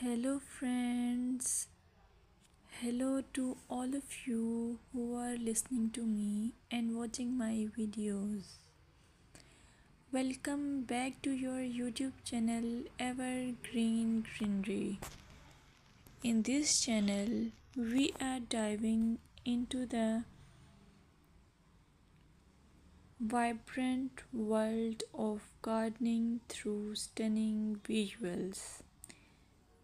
Hello, friends. Hello to all of you who are listening to me and watching my videos. Welcome back to your YouTube channel Evergreen Greenery. In this channel, we are diving into the vibrant world of gardening through stunning visuals.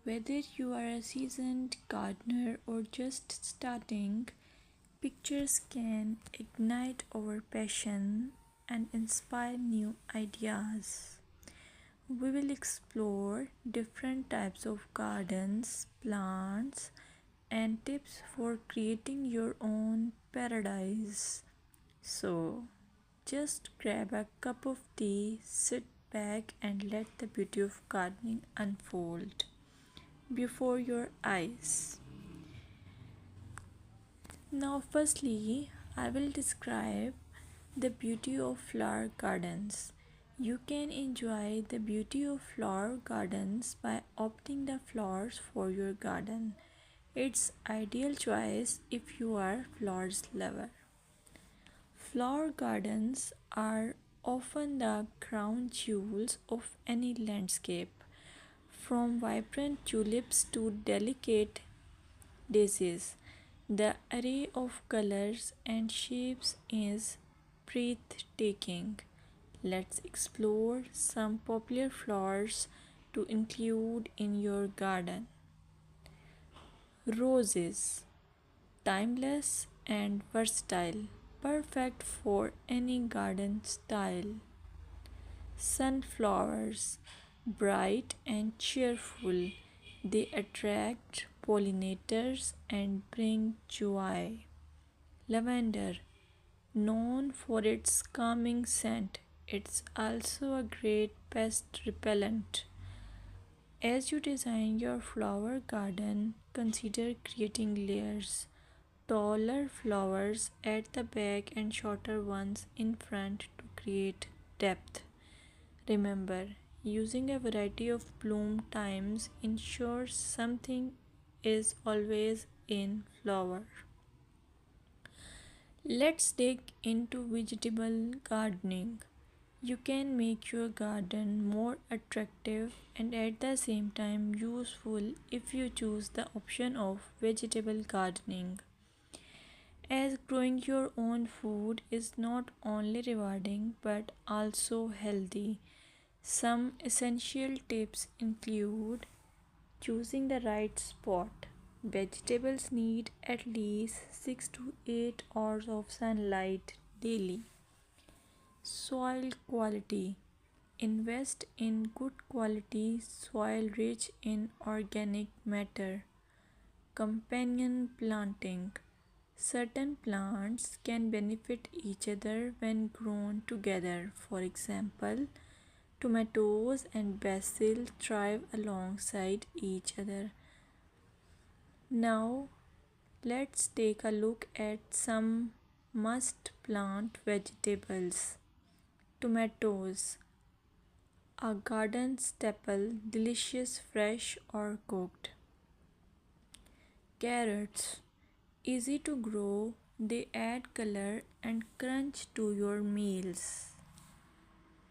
Whether you are a seasoned gardener or just starting, pictures can ignite our passion and inspire new ideas. We will explore different types of gardens, plants, and tips for creating your own paradise. So, just grab a cup of tea, sit back, and let the beauty of gardening unfold before your eyes. Now, firstly, I will describe the beauty of flower gardens. You can enjoy the beauty of flower gardens by opting the flowers for your garden. It's ideal choice if you are flowers lover. Flower gardens are often the crown jewels of any landscape, from vibrant tulips to delicate daisies. The array of colors and shapes is breathtaking. Let's explore some popular flowers to include in your garden. Roses, timeless and versatile, perfect for any garden style. Sunflowers, bright and cheerful, they attract pollinators and bring joy. Lavender, known for its calming scent, it's also a great pest repellent. As you design your flower garden, consider creating layers. Taller flowers at the back and shorter ones in front to create depth. Remember, using a variety of bloom times ensures something is always in flower. Let's dig into vegetable gardening. You can make your garden more attractive and at the same time useful if you choose the option of vegetable gardening. As growing your own food is not only rewarding but also healthy. Some essential tips include choosing the right spot. Vegetables need at least 6 to 8 hours of sunlight daily. Soil quality. Invest in good quality soil rich in organic matter. Companion planting. Certain plants can benefit each other when grown together. For example, tomatoes and basil thrive alongside each other. Now, let's take a look at some must plant vegetables. Tomatoes, a garden staple, delicious fresh or cooked. Carrots, easy to grow, they add color and crunch to your meals.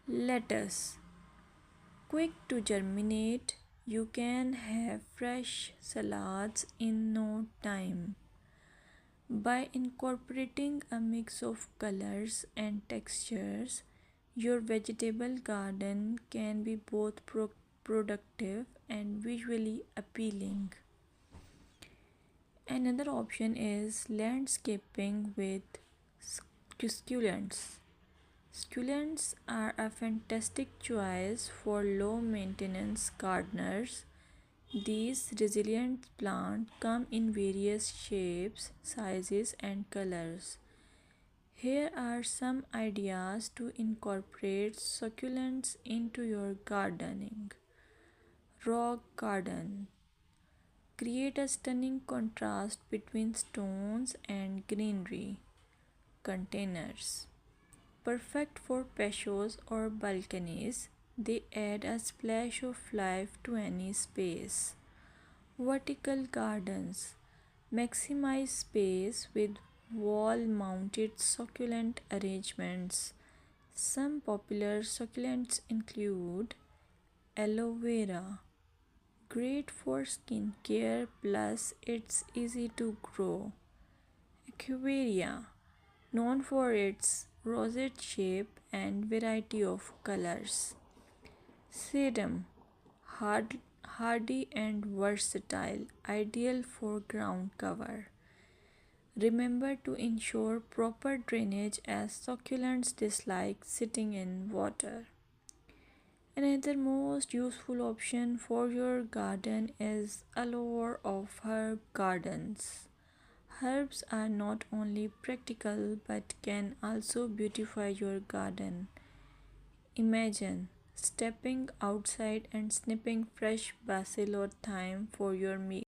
Lettuce, quick to germinate, you can have fresh salads in no time. By incorporating a mix of colors and textures, your vegetable garden can be both productive and visually appealing. Another option is landscaping with succulents. Succulents are a fantastic choice for low maintenance gardeners. These resilient plants come in various shapes, sizes, and colors. Here are some ideas to incorporate succulents into your gardening. Rock garden. Create a stunning contrast between stones and greenery. Containers. Perfect for patios or balconies, they add a splash of life to any space. Vertical gardens maximize space with wall mounted succulent arrangements. Some popular succulents include aloe vera, great for skin care plus it's easy to grow. Echeveria, known for its rosette shape and variety of colors. Sedum, hardy and versatile, ideal for ground cover. Remember to ensure proper drainage as succulents dislike sitting in water. Another most useful option for your garden is allure of herb gardens. Herbs are not only practical but can also beautify your garden. Imagine stepping outside and snipping fresh basil or thyme for your meal.